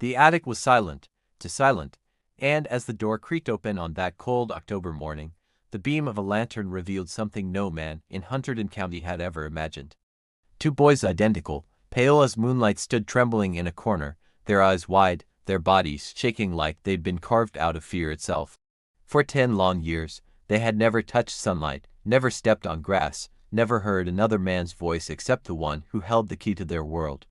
The attic was silent, too silent, and as the door creaked open on that cold October morning, the beam of a lantern revealed something no man in Hunterdon County had ever imagined. Two boys identical, pale as moonlight, stood trembling in a corner, their eyes wide, their bodies shaking like they'd been carved out of fear itself. For 10 long years, they had never touched sunlight, never stepped on grass, never heard another man's voice except the one who held the key to their world.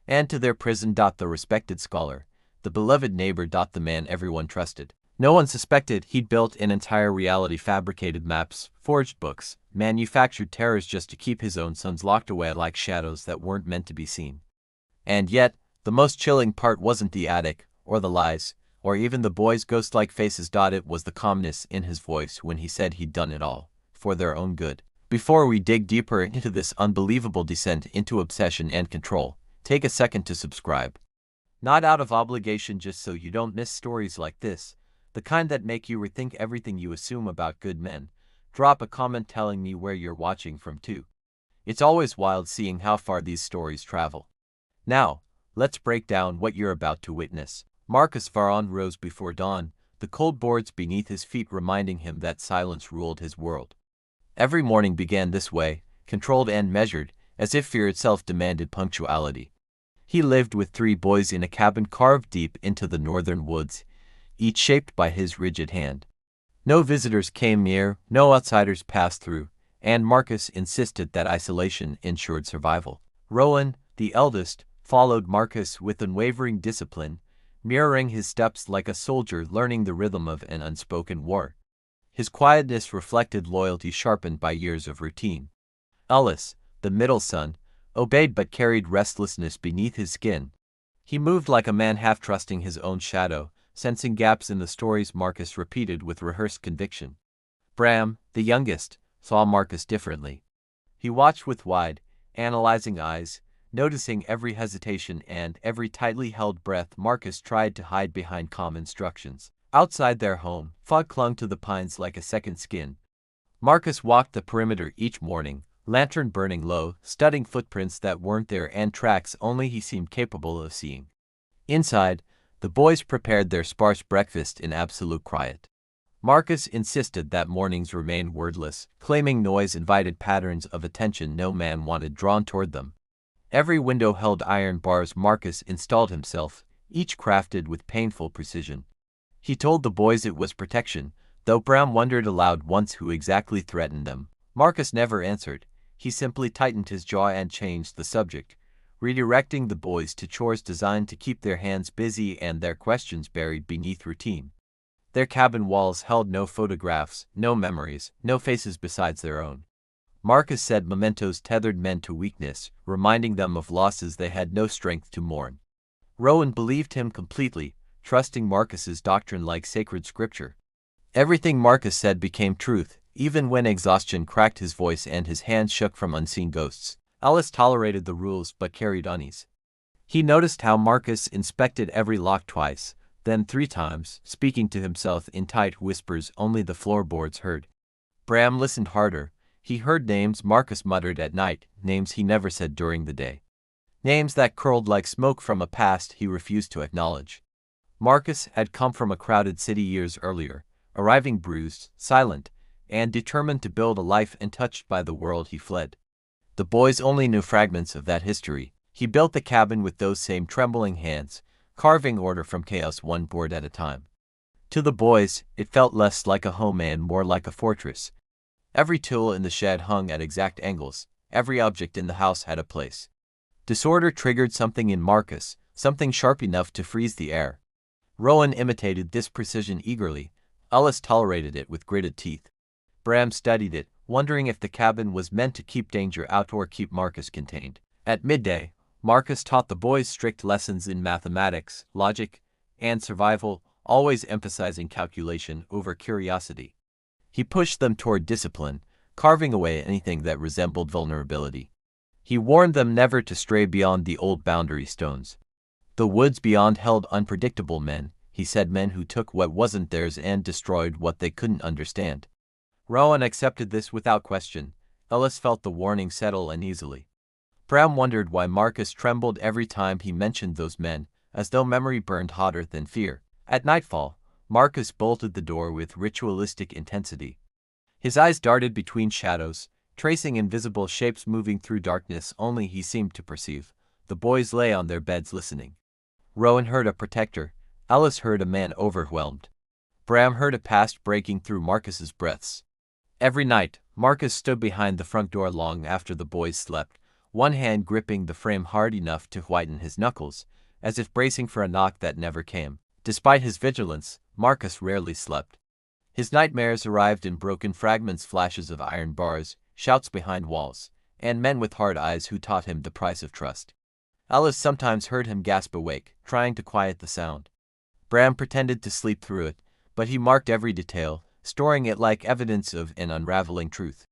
And to their prison. The respected scholar, the beloved neighbor. The man everyone trusted. No one suspected he'd built an entire reality, fabricated maps, forged books, manufactured terrors just to keep his own sons locked away like shadows that weren't meant to be seen. And yet, the most chilling part wasn't the attic, or the lies, or even the boys' ghost-like faces. It was the calmness in his voice when he said he'd done it all for their own good. Before we dig deeper into this unbelievable descent into obsession and control, take a second to subscribe. Not out of obligation, just so you don't miss stories like this, the kind that make you rethink everything you assume about good men. Drop a comment telling me where you're watching from too. It's always wild seeing how far these stories travel. Now, let's break down what you're about to witness. Marcus Varron rose before dawn, the cold boards beneath his feet reminding him that silence ruled his world. Every morning began this way, controlled and measured, as if fear itself demanded punctuality. He lived with 3 boys in a cabin carved deep into the northern woods, each shaped by his rigid hand. No visitors came near, no outsiders passed through, and Marcus insisted that isolation ensured survival. Rowan, the eldest, followed Marcus with unwavering discipline, mirroring his steps like a soldier learning the rhythm of an unspoken war. His quietness reflected loyalty sharpened by years of routine. Ellis, the middle son, obeyed but carried restlessness beneath his skin. He moved like a man half trusting his own shadow, sensing gaps in the stories Marcus repeated with rehearsed conviction. Bram, the youngest, saw Marcus differently. He watched with wide, analyzing eyes, noticing every hesitation and every tightly held breath Marcus tried to hide behind calm instructions. Outside their home, fog clung to the pines like a second skin. Marcus walked the perimeter each morning, lantern burning low, studying footprints that weren't there and tracks only he seemed capable of seeing. Inside, the boys prepared their sparse breakfast in absolute quiet. Marcus insisted that mornings remain wordless, claiming noise invited patterns of attention no man wanted drawn toward them. Every window held iron bars Marcus installed himself, each crafted with painful precision. He told the boys it was protection, though Bram wondered aloud once who exactly threatened them. Marcus never answered. He simply tightened his jaw and changed the subject, redirecting the boys to chores designed to keep their hands busy and their questions buried beneath routine. Their cabin walls held no photographs, no memories, no faces besides their own. Marcus said mementos tethered men to weakness, reminding them of losses they had no strength to mourn. Rowan believed him completely, trusting Marcus's doctrine like sacred scripture. Everything Marcus said became truth, even when exhaustion cracked his voice and his hands shook from unseen ghosts. Ellis tolerated the rules but carried unease. He noticed how Marcus inspected every lock twice, then 3 times, speaking to himself in tight whispers only the floorboards heard. Bram listened harder. He heard names Marcus muttered at night, names he never said during the day. Names that curled like smoke from a past he refused to acknowledge. Marcus had come from a crowded city years earlier, arriving bruised, silent, and determined to build a life untouched by the world he fled. The boys only knew fragments of that history. He built the cabin with those same trembling hands, carving order from chaos one board at a time. To the boys, it felt less like a home and more like a fortress. Every tool in the shed hung at exact angles. Every object in the house had a place. Disorder triggered something in Marcus, something sharp enough to freeze the air. Rowan imitated this precision eagerly. Ellis tolerated it with gritted teeth. Bram studied it, wondering if the cabin was meant to keep danger out or keep Marcus contained. At midday, Marcus taught the boys strict lessons in mathematics, logic, and survival, always emphasizing calculation over curiosity. He pushed them toward discipline, carving away anything that resembled vulnerability. He warned them never to stray beyond the old boundary stones. The woods beyond held unpredictable men, he said, men who took what wasn't theirs and destroyed what they couldn't understand. Rowan accepted this without question. Ellis felt the warning settle uneasily. Bram wondered why Marcus trembled every time he mentioned those men, as though memory burned hotter than fear. At nightfall, Marcus bolted the door with ritualistic intensity. His eyes darted between shadows, tracing invisible shapes moving through darkness only he seemed to perceive. The boys lay on their beds listening. Rowan heard a protector. Alice heard a man overwhelmed. Bram heard a past breaking through Marcus's breaths. Every night, Marcus stood behind the front door long after the boys slept, one hand gripping the frame hard enough to whiten his knuckles, as if bracing for a knock that never came. Despite his vigilance, Marcus rarely slept. His nightmares arrived in broken fragments, flashes of iron bars, shouts behind walls, and men with hard eyes who taught him the price of trust. Alice sometimes heard him gasp awake, trying to quiet the sound. Bram pretended to sleep through it, but he marked every detail, storing it like evidence of an unraveling truth.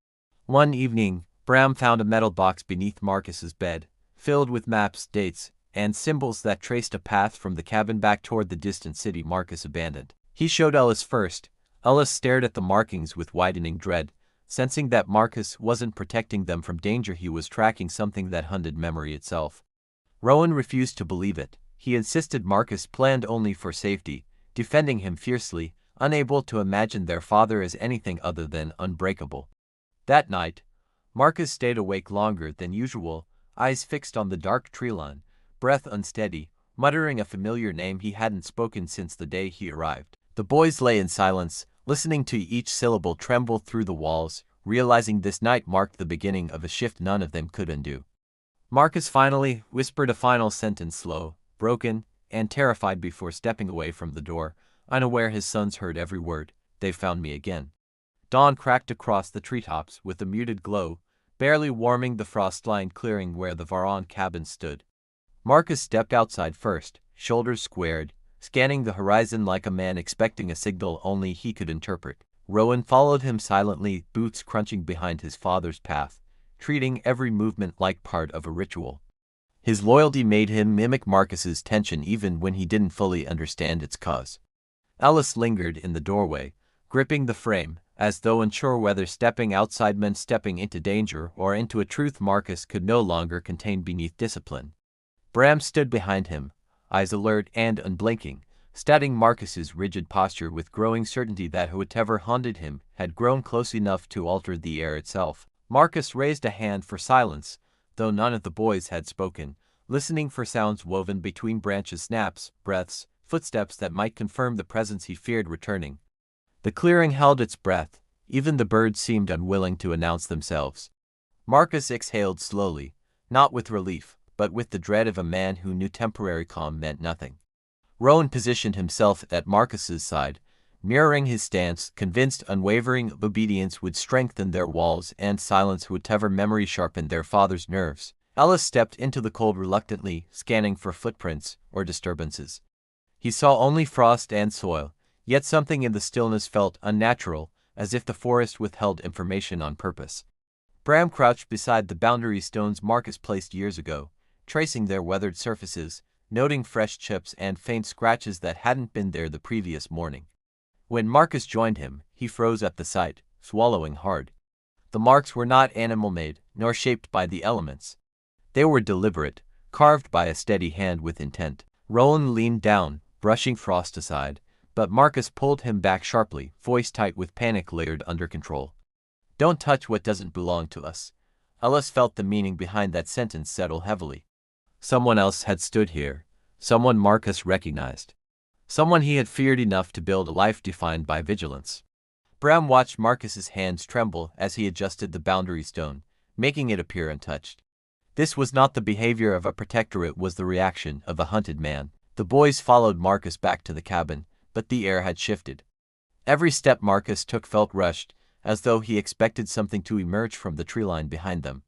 One evening, Bram found a metal box beneath Marcus's bed, filled with maps, dates, and symbols that traced a path from the cabin back toward the distant city Marcus abandoned. He showed Alice first. Alice stared at the markings with widening dread, sensing that Marcus wasn't protecting them from danger. He was tracking something that hunted memory itself. Rowan refused to believe it. He insisted Marcus planned only for safety, defending him fiercely, unable to imagine their father as anything other than unbreakable. That night, Marcus stayed awake longer than usual, eyes fixed on the dark treeline, breath unsteady, muttering a familiar name he hadn't spoken since the day he arrived. The boys lay in silence, listening to each syllable tremble through the walls, realizing this night marked the beginning of a shift none of them could undo. Marcus finally whispered a final sentence, slow, broken, and terrified, before stepping away from the door, unaware his sons heard every word. "They found me again." Dawn cracked across the treetops with a muted glow, barely warming the frost-lined clearing where the Varron cabin stood. Marcus stepped outside first, shoulders squared, scanning the horizon like a man expecting a signal only he could interpret. Rowan followed him silently, boots crunching behind his father's path, treating every movement like part of a ritual. His loyalty made him mimic Marcus's tension even when he didn't fully understand its cause. Alice lingered in the doorway, gripping the frame, as though unsure whether stepping outside meant stepping into danger or into a truth Marcus could no longer contain beneath discipline. Bram stood behind him, eyes alert and unblinking, studying Marcus's rigid posture with growing certainty that whatever haunted him had grown close enough to alter the air itself. Marcus raised a hand for silence, though none of the boys had spoken, listening for sounds woven between branches, snaps, breaths, footsteps that might confirm the presence he feared returning. The clearing held its breath. Even the birds seemed unwilling to announce themselves. Marcus exhaled slowly, not with relief, but with the dread of a man who knew temporary calm meant nothing. Rowan positioned himself at Marcus's side, mirroring his stance, convinced unwavering obedience would strengthen their walls and silence whatever memory sharpened their father's nerves. Alice stepped into the cold reluctantly, scanning for footprints or disturbances. He saw only frost and soil, yet something in the stillness felt unnatural, as if the forest withheld information on purpose. Bram crouched beside the boundary stones Marcus placed years ago, tracing their weathered surfaces, noting fresh chips and faint scratches that hadn't been there the previous morning. When Marcus joined him, he froze at the sight, swallowing hard. The marks were not animal-made, nor shaped by the elements. They were deliberate, carved by a steady hand with intent. Rowan leaned down, brushing frost aside, but Marcus pulled him back sharply, voice tight with panic layered under control. "Don't touch what doesn't belong to us." Alice felt the meaning behind that sentence settle heavily. Someone else had stood here, someone Marcus recognized. Someone he had feared enough to build a life defined by vigilance. Bram watched Marcus's hands tremble as he adjusted the boundary stone, making it appear untouched. This was not the behavior of a protector, it was the reaction of a hunted man. The boys followed Marcus back to the cabin, but the air had shifted. Every step Marcus took felt rushed, as though he expected something to emerge from the treeline behind them.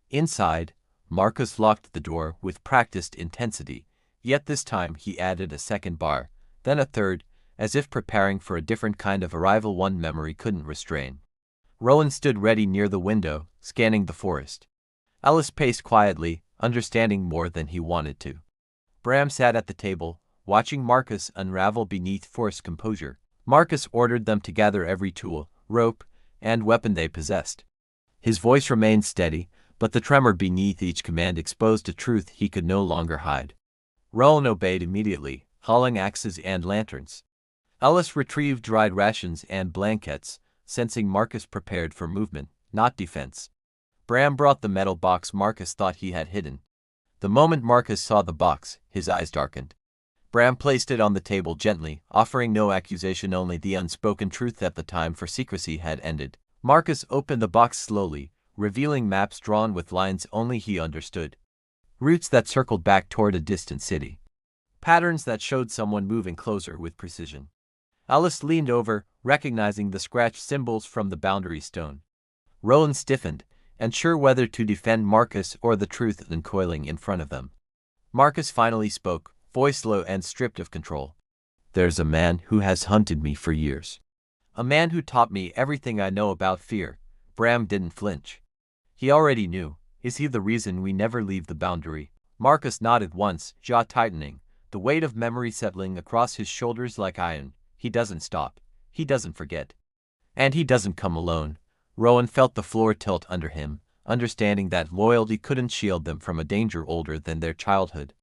Inside, Marcus locked the door with practiced intensity, yet this time he added a second bar, then a third, as if preparing for a different kind of arrival one memory couldn't restrain. Rowan stood ready near the window, scanning the forest. Alice paced quietly, understanding more than he wanted to. Bram sat at the table, watching Marcus unravel beneath forced composure. Marcus ordered them to gather every tool, rope, and weapon they possessed. His voice remained steady, but the tremor beneath each command exposed a truth he could no longer hide. Rowan obeyed immediately, hauling axes and lanterns. Ellis retrieved dried rations and blankets, sensing Marcus prepared for movement, not defense. Bram brought the metal box Marcus thought he had hidden. The moment Marcus saw the box, his eyes darkened. Bram placed it on the table gently, offering no accusation, only the unspoken truth that the time for secrecy had ended. Marcus opened the box slowly, revealing maps drawn with lines only he understood. Routes that circled back toward a distant city. Patterns that showed someone moving closer with precision. Ellis leaned over, recognizing the scratched symbols from the boundary stone. Rowan stiffened, unsure whether to defend Marcus or the truth uncoiling in front of them. Marcus finally spoke, voice low and stripped of control. "There's a man who has hunted me for years. A man who taught me everything I know about fear." Bram didn't flinch. He already knew. Is he the reason we never leave the boundary? Marcus nodded once, jaw tightening, the weight of memory settling across his shoulders like iron. He doesn't stop. He doesn't forget. And he doesn't come alone. Rowan felt the floor tilt under him, understanding that loyalty couldn't shield them from a danger older than their childhood.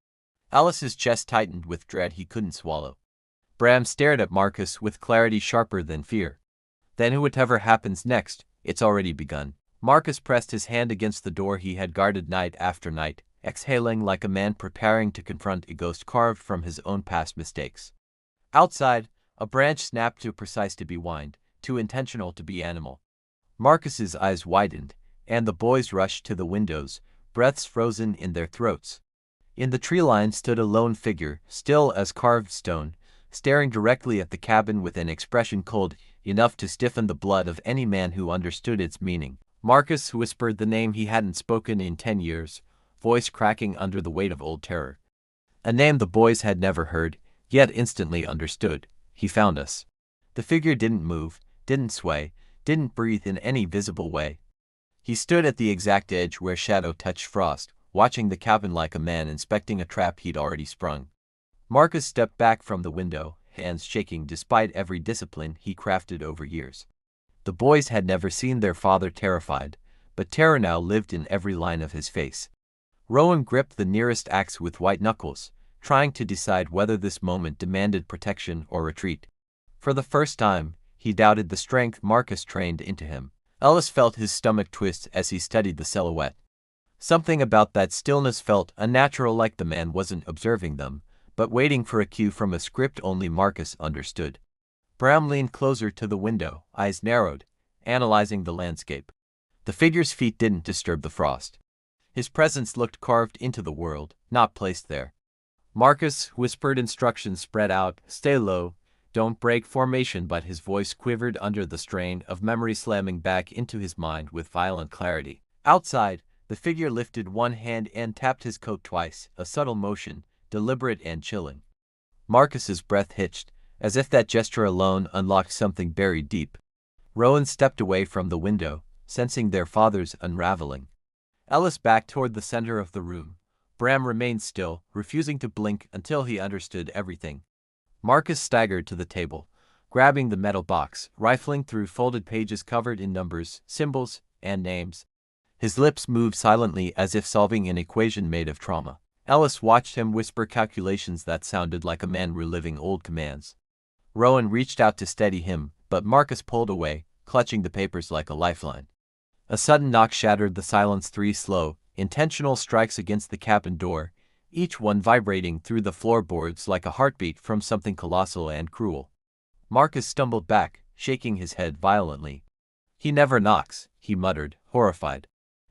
Ellis's chest tightened with dread he couldn't swallow. Bram stared at Marcus with clarity sharper than fear. Then whatever happens next, it's already begun. Marcus pressed his hand against the door he had guarded night after night, exhaling like a man preparing to confront a ghost carved from his own past mistakes. Outside, a branch snapped too precise to be wind, too intentional to be animal. Marcus's eyes widened, and the boys rushed to the windows, breaths frozen in their throats. In the tree line stood a lone figure, still as carved stone, staring directly at the cabin with an expression cold enough to stiffen the blood of any man who understood its meaning. Marcus whispered the name he hadn't spoken in 10 years, voice cracking under the weight of old terror. A name the boys had never heard, yet instantly understood. "He found us." The figure didn't move, didn't sway, didn't breathe in any visible way. He stood at the exact edge where shadow touched frost, watching the cabin like a man inspecting a trap he'd already sprung. Marcus stepped back from the window, hands shaking despite every discipline he crafted over years. The boys had never seen their father terrified, but terror now lived in every line of his face. Rowan gripped the nearest axe with white knuckles, trying to decide whether this moment demanded protection or retreat. For the first time, he doubted the strength Marcus trained into him. Ellis felt his stomach twist as he studied the silhouette. Something about that stillness felt unnatural, like the man wasn't observing them, but waiting for a cue from a script only Marcus understood. Bram leaned closer to the window, eyes narrowed, analyzing the landscape. The figure's feet didn't disturb the frost. His presence looked carved into the world, not placed there. Marcus whispered instructions spread out, "Stay low, don't break formation," but his voice quivered under the strain of memory slamming back into his mind with violent clarity. Outside, the figure lifted one hand and tapped his coat twice, a subtle motion, deliberate and chilling. Marcus's breath hitched, as if that gesture alone unlocked something buried deep. Rowan stepped away from the window, sensing their father's unraveling. Ellis backed toward the center of the room. Bram remained still, refusing to blink until he understood everything. Marcus staggered to the table, grabbing the metal box, rifling through folded pages covered in numbers, symbols, and names. His lips moved silently as if solving an equation made of trauma. Ellis watched him whisper calculations that sounded like a man reliving old commands. Rowan reached out to steady him, but Marcus pulled away, clutching the papers like a lifeline. A sudden knock shattered the silence. 3 slow, intentional strikes against the cabin door, each one vibrating through the floorboards like a heartbeat from something colossal and cruel. Marcus stumbled back, shaking his head violently. "He never knocks," he muttered, horrified.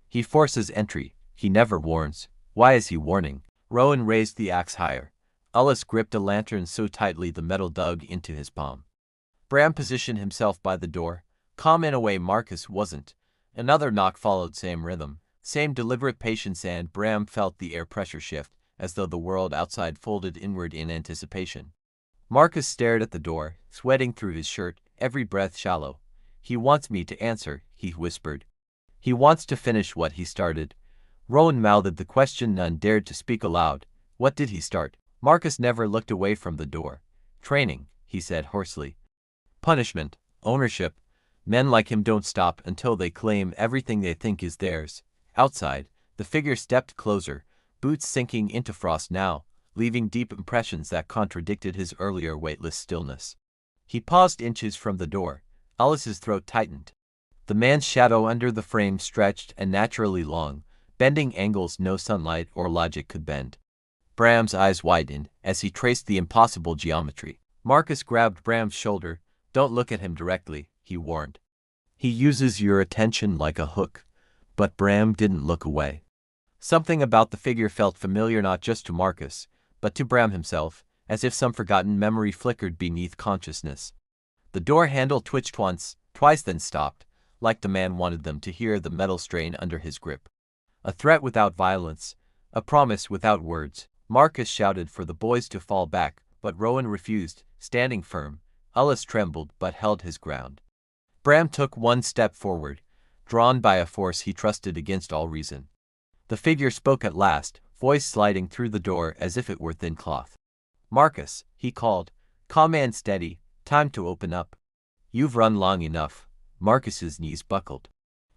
"He forces entry. He never warns. Why is he warning?" Rowan raised the axe higher. Ellis gripped a lantern so tightly the metal dug into his palm. Bram positioned himself by the door, calm in a way Marcus wasn't. Another knock followed, same rhythm, same deliberate patience, and Bram felt the air pressure shift, as though the world outside folded inward in anticipation. Marcus stared at the door, sweating through his shirt, every breath shallow. "He wants me to answer," he whispered. "He wants to finish what he started." Rowan mouthed the question, none dared to speak aloud. "What did he start?" Marcus never looked away from the door. "Training," he said hoarsely. "Punishment, ownership. Men like him don't stop until they claim everything they think is theirs." Outside, the figure stepped closer, boots sinking into frost now, leaving deep impressions that contradicted his earlier weightless stillness. He paused inches from the door. Alice's throat tightened. The man's shadow under the frame stretched unnaturally long, bending angles no sunlight or logic could bend. Bram's eyes widened as he traced the impossible geometry. Marcus grabbed Bram's shoulder. "Don't look at him directly," he warned. "He uses your attention like a hook." But Bram didn't look away. Something about the figure felt familiar not just to Marcus, but to Bram himself, as if some forgotten memory flickered beneath consciousness. The door handle twitched once, twice, then stopped, like the man wanted them to hear the metal strain under his grip. A threat without violence, a promise without words. Marcus shouted for the boys to fall back, but Rowan refused, standing firm. Alice trembled but held his ground. Bram took one step forward, drawn by a force he trusted against all reason. The figure spoke at last, voice sliding through the door as if it were thin cloth. "Marcus," he called, calm and steady, "time to open up. You've run long enough." Marcus's knees buckled.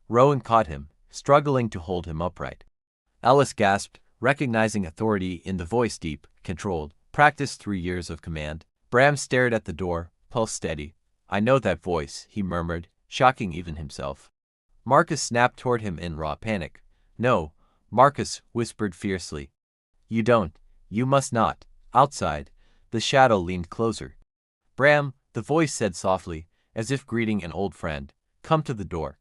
Rowan caught him, struggling to hold him upright. Alice gasped, recognizing authority in the voice, deep, controlled, practiced through years of command. Bram stared at the door, pulse steady. "I know that voice," he murmured, shocking even himself. Marcus snapped toward him in raw panic. "No," Marcus whispered fiercely. "You don't. You must not." Outside, the shadow leaned closer. "Bram," the voice said softly, as if greeting an old friend, "come to the door.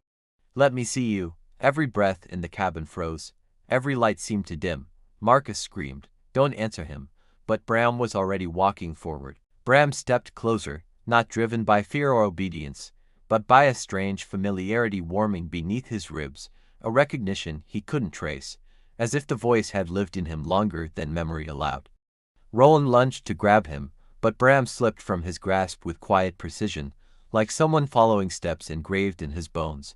Let me see you." Every breath in the cabin froze. Every light seemed to dim. Marcus screamed, "Don't answer him," but Bram was already walking forward. Bram stepped closer, not driven by fear or obedience, but by a strange familiarity warming beneath his ribs, a recognition he couldn't trace, as if the voice had lived in him longer than memory allowed. Rowan lunged to grab him, but Bram slipped from his grasp with quiet precision, like someone following steps engraved in his bones.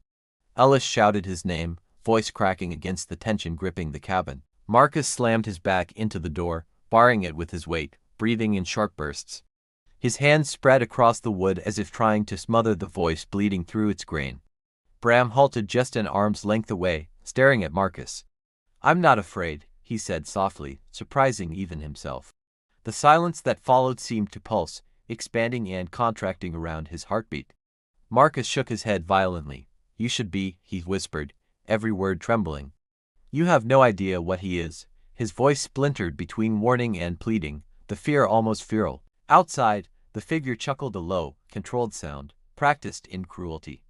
Alice shouted his name, voice cracking against the tension gripping the cabin. Marcus slammed his back into the door, barring it with his weight, breathing in sharp bursts. His hands spread across the wood as if trying to smother the voice bleeding through its grain. Bram halted just an arm's length away, staring at Marcus. "I'm not afraid," he said softly, surprising even himself. The silence that followed seemed to pulse, expanding and contracting around his heartbeat. Marcus shook his head violently. "You should be," he whispered, every word trembling. "You have no idea what he is." His voice splintered between warning and pleading, the fear almost feral. Outside, the figure chuckled, a low, controlled sound, practiced in cruelty.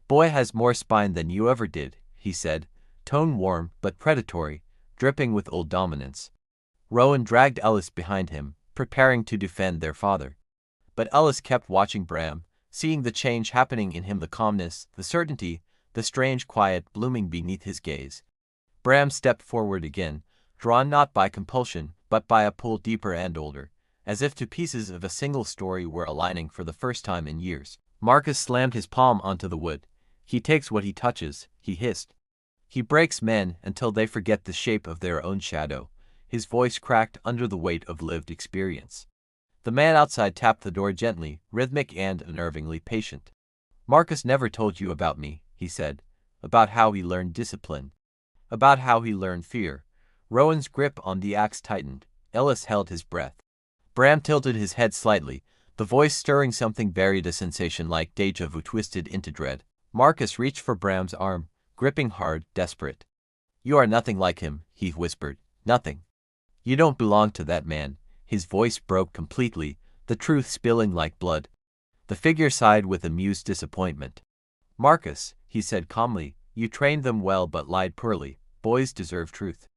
"Boy has more spine than you ever did," he said, tone warm but predatory, dripping with old dominance. Rowan dragged Ellis behind him, preparing to defend their father. But Ellis kept watching Bram, seeing the change happening in him, the calmness, the certainty, the strange quiet blooming beneath his gaze. Bram stepped forward again, drawn not by compulsion, but by a pull deeper and older, as if two pieces of a single story were aligning for the first time in years. Marcus slammed his palm onto the wood. "He takes what he touches," he hissed. "He breaks men until they forget the shape of their own shadow." His voice cracked under the weight of lived experience. The man outside tapped the door gently, rhythmic and unnervingly patient. "Marcus never told you about me," he said, "about how he learned discipline, about how he learned fear." Rowan's grip on the axe tightened. Ellis held his breath. Bram tilted his head slightly, the voice stirring something buried, a sensation like deja vu twisted into dread. Marcus reached for Bram's arm, gripping hard, desperate. "You are nothing like him," he whispered. "Nothing. You don't belong to that man." His voice broke completely, the truth spilling like blood. The figure sighed with amused disappointment. "Marcus," he said calmly, "you trained them well but lied poorly. Boys deserve truth.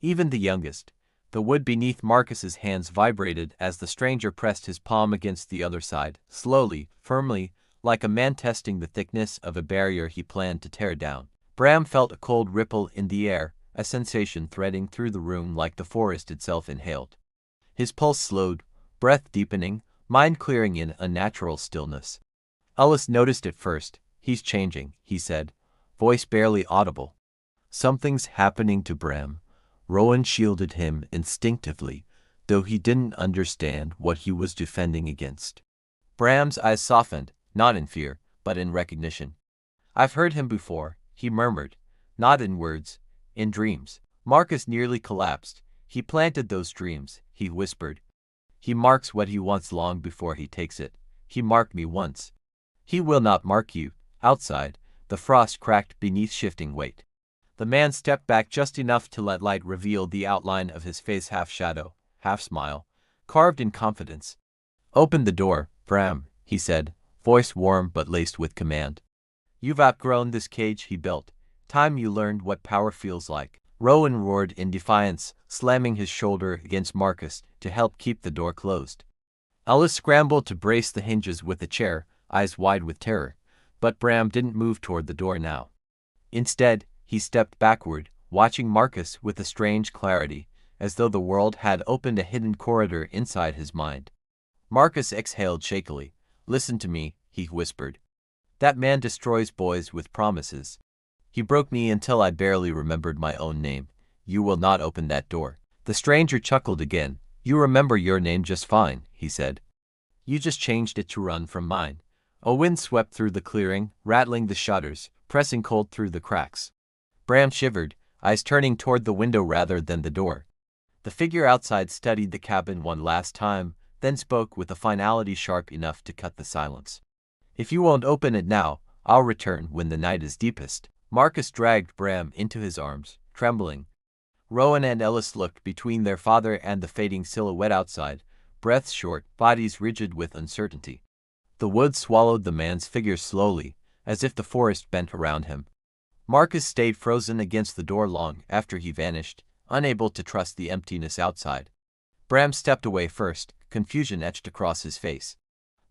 Even the youngest." The wood beneath Marcus's hands vibrated as the stranger pressed his palm against the other side, slowly, firmly, like a man testing the thickness of a barrier he planned to tear down. Bram felt a cold ripple in the air, a sensation threading through the room like the forest itself inhaled. His pulse slowed, breath deepening, mind clearing in unnatural stillness. Ellis noticed it first. "He's changing," he said, voice barely audible. "Something's happening to Bram." Rowan shielded him instinctively, though he didn't understand what he was defending against. Bram's eyes softened, not in fear, but in recognition. "I've heard him before," he murmured, "not in words, in dreams." Marcus nearly collapsed. He planted those dreams. he whispered. He marks what he wants long before he takes it. He marked me once. He will not mark you. Outside, the frost cracked beneath shifting weight. The man stepped back just enough to let light reveal the outline of his face, half shadow, half smile, carved in confidence. Open the door, Bram, he said, voice warm but laced with command. You've outgrown this cage he built. Time you learned what power feels like. Rowan roared in defiance, slamming his shoulder against Marcus to help keep the door closed. Ellis scrambled to brace the hinges with a chair, eyes wide with terror, but Bram didn't move toward the door now. Instead, he stepped backward, watching Marcus with a strange clarity, as though the world had opened a hidden corridor inside his mind. Marcus exhaled shakily. Listen to me, he whispered. That man destroys boys with promises. He broke me until I barely remembered my own name. You will not open that door. The stranger chuckled again. You remember your name just fine, he said. You just changed it to run from mine. A wind swept through the clearing, rattling the shutters, pressing cold through the cracks. Bram shivered, eyes turning toward the window rather than the door. The figure outside studied the cabin one last time, then spoke with a finality sharp enough to cut the silence. If you won't open it now, I'll return when the night is deepest. Marcus dragged Bram into his arms, trembling. Rowan and Ellis looked between their father and the fading silhouette outside, breaths short, bodies rigid with uncertainty. The woods swallowed the man's figure slowly, as if the forest bent around him. Marcus stayed frozen against the door long after he vanished, unable to trust the emptiness outside. Bram stepped away first, confusion etched across his face.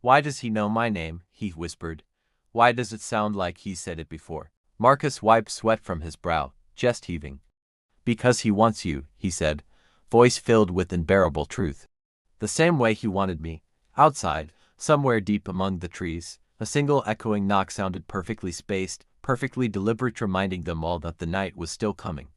Why does he know my name? He whispered. Why does it sound like he said it before? Marcus wiped sweat from his brow, chest heaving. Because he wants you, he said, voice filled with unbearable truth. The same way he wanted me. Outside, somewhere deep among the trees, a single echoing knock sounded perfectly spaced, perfectly deliberate, reminding them all that the night was still coming.